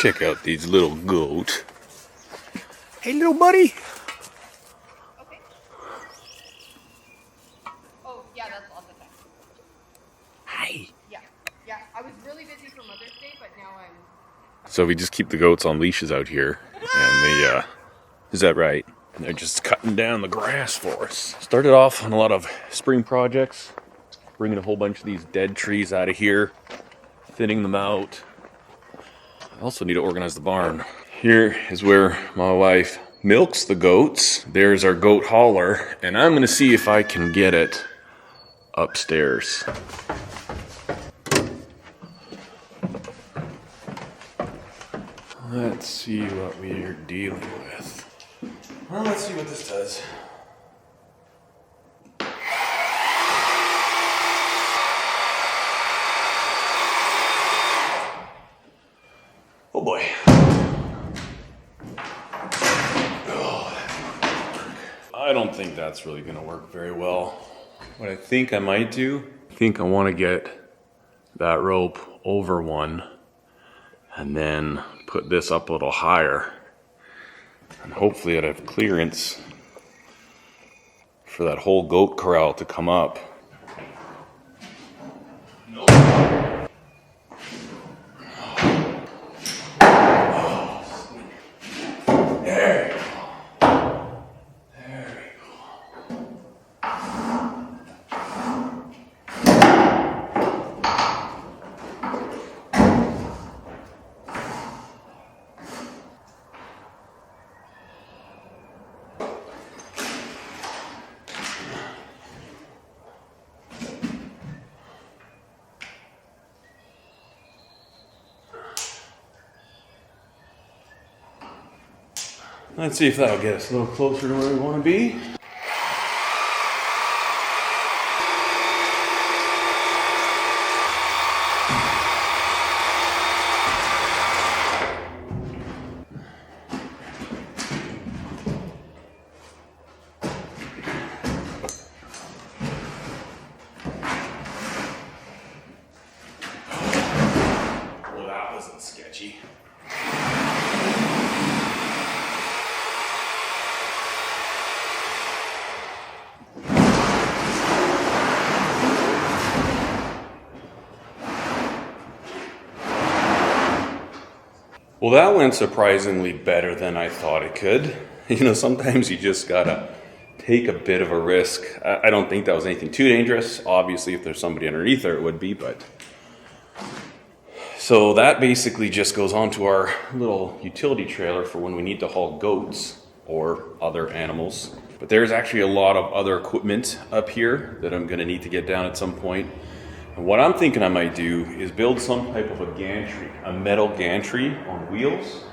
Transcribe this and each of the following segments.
Check out these little goats. Hey, little buddy. Okay. Oh, yeah, that's all the time. Hi. Yeah. Yeah, I was really busy for Mother's Day, but now I'm... So we just keep the goats on leashes out here, and they, is that right? They're just cutting down the grass for us. Started off on a lot of spring projects, bringing a whole bunch of these dead trees out of here, thinning them out. I also need to organize the barn. Here is where my wife milks the goats. There's our goat hauler, and I'm gonna see if I can get it upstairs. Let's see what we are dealing with. Well, let's see what this does. Oh boy. I don't think that's really gonna work very well. What I think I might do, I think I wanna get that rope over one and then put this up a little higher. And hopefully I'd have clearance for that whole goat corral to come up. Nope. There we go. There we go. Let's see if that'll get us a little closer to where we want to be. Well, that wasn't sketchy. Well, that went surprisingly better than I thought it could. You know, sometimes you just gotta take a bit of a risk. I don't think that was anything too dangerous. Obviously, if there's somebody underneath there, it would be, but... So that basically just goes onto our little utility trailer for when we need to haul goats or other animals. But there's actually a lot of other equipment up here that I'm gonna need to get down at some point. And what I'm thinking I might do is build some type of a gantry, a metal gantry on wheels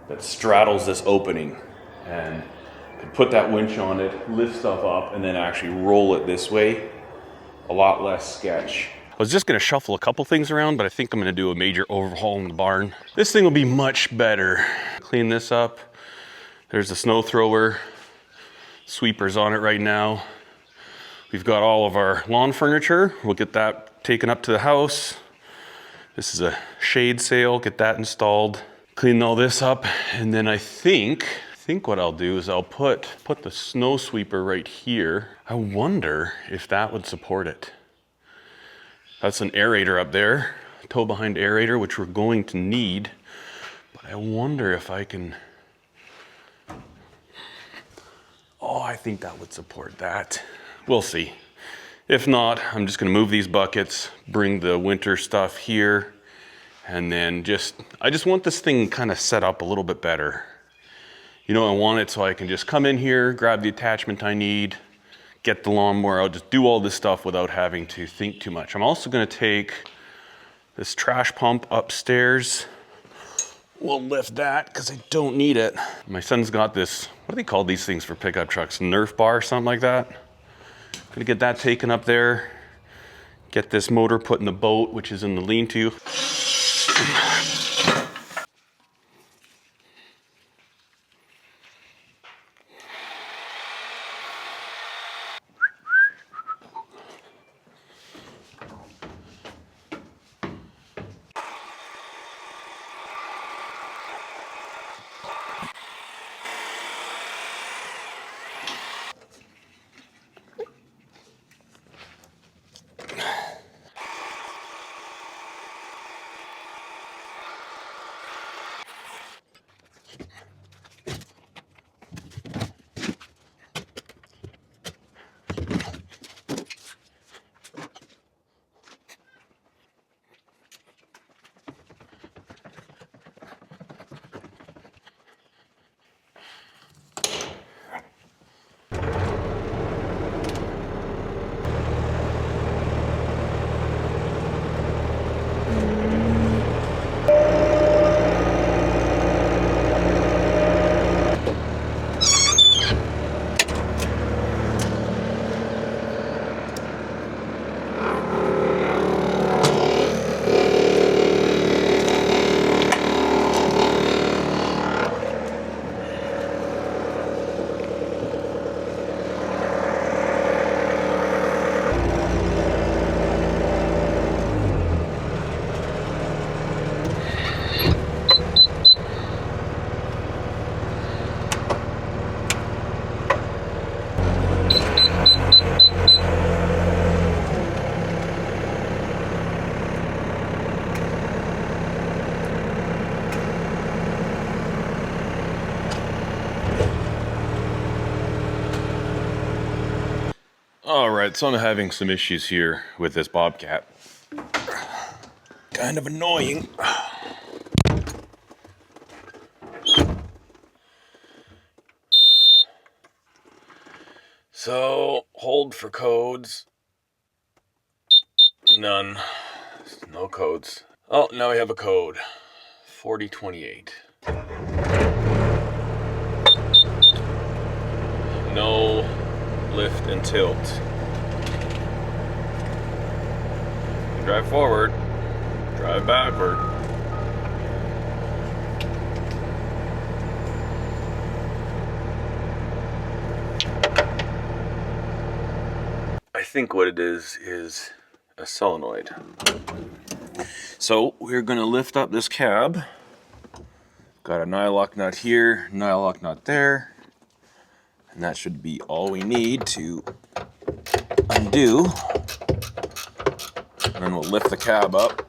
that straddles this opening, and could put that winch on it, lift stuff up, and then actually roll it this way. A lot less sketch. I was just gonna shuffle a couple things around, but I think I'm gonna do a major overhaul in the barn. This thing will be much better. Clean this up. There's the snow thrower. Sweeper's on it right now. We've got all of our lawn furniture. We'll get that taken up to the house. This is a shade sail, get that installed. Clean all this up, and then I think what I'll do is I'll put the snow sweeper right here. I wonder if that would support it. That's an aerator up there, tow behind aerator, which we're going to need. But I wonder if I can, oh, I think that would support that. We'll see. If not, I'm just gonna move these buckets, bring the winter stuff here, and then I just want this thing kind of set up a little bit better. You know, I want it so I can just come in here, grab the attachment I need, get the lawnmower. I'll just do all this stuff without having to think too much. I'm also gonna take this trash pump upstairs. We'll lift that because I don't need it. My son's got this, what do they call these things for pickup trucks? Nerf bar or something like that. Gonna get that taken up there. Get this motor put in the boat, which is in the lean-to. All right, so I'm having some issues here with this bobcat. Kind of annoying. So, hold for codes. None. No codes. Oh, now we have a code. 4028. No lift and tilt. Drive forward. Drive backward. I think what it is a solenoid. So we're going to lift up this cab. Got a nylock nut here, nylock nut there. And that should be all we need to undo. And then we'll lift the cab up.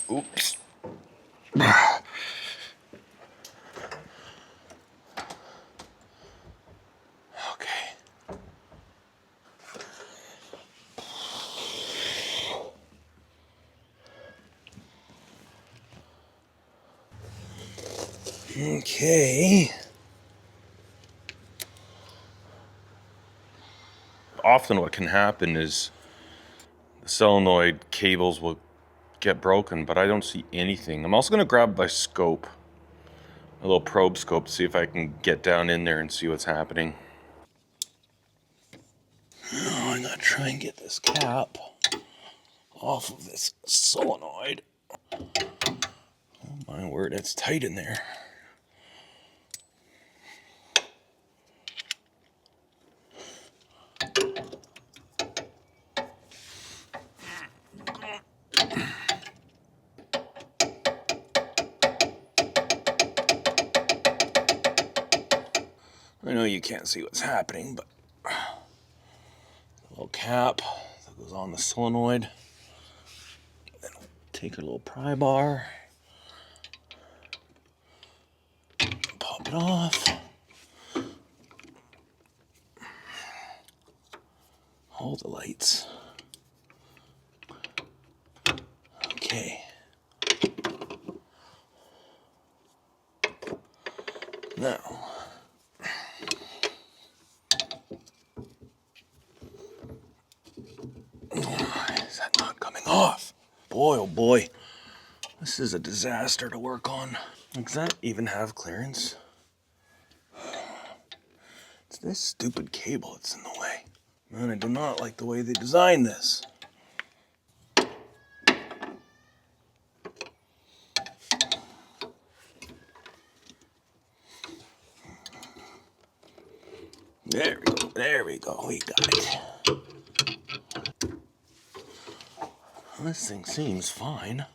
Oops. Okay. Okay. Often what can happen is the solenoid cables will get broken, but I don't see anything. I'm also going to grab my scope, a little probe scope, to see if I can get down in there and see what's happening. Oh, I'm going to try and get this cap off of this solenoid. Oh my word, it's tight in there. I know you can't see what's happening, but a little cap that goes on the solenoid. Then we'll take a little pry bar, pop it off, hold the lights. Okay. Now, is that not coming off? Boy, oh boy, this is a disaster to work on. Does that even have clearance? It's this stupid cable that's in the way. Man, I do not like the way they designed this. There we go, there we go, we got it. This thing seems fine.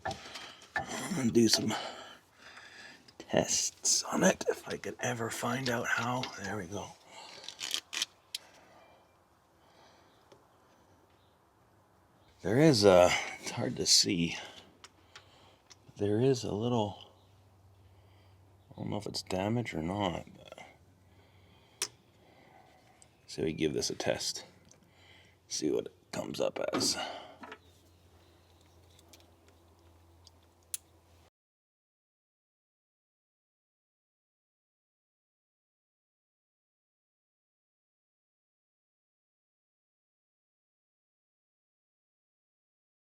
I'm gonna do some tests on it if I could ever find out how. There we go. There is it's hard to see. There is a little, I don't know if it's damaged or not, but so we give this a test. See what it comes up as.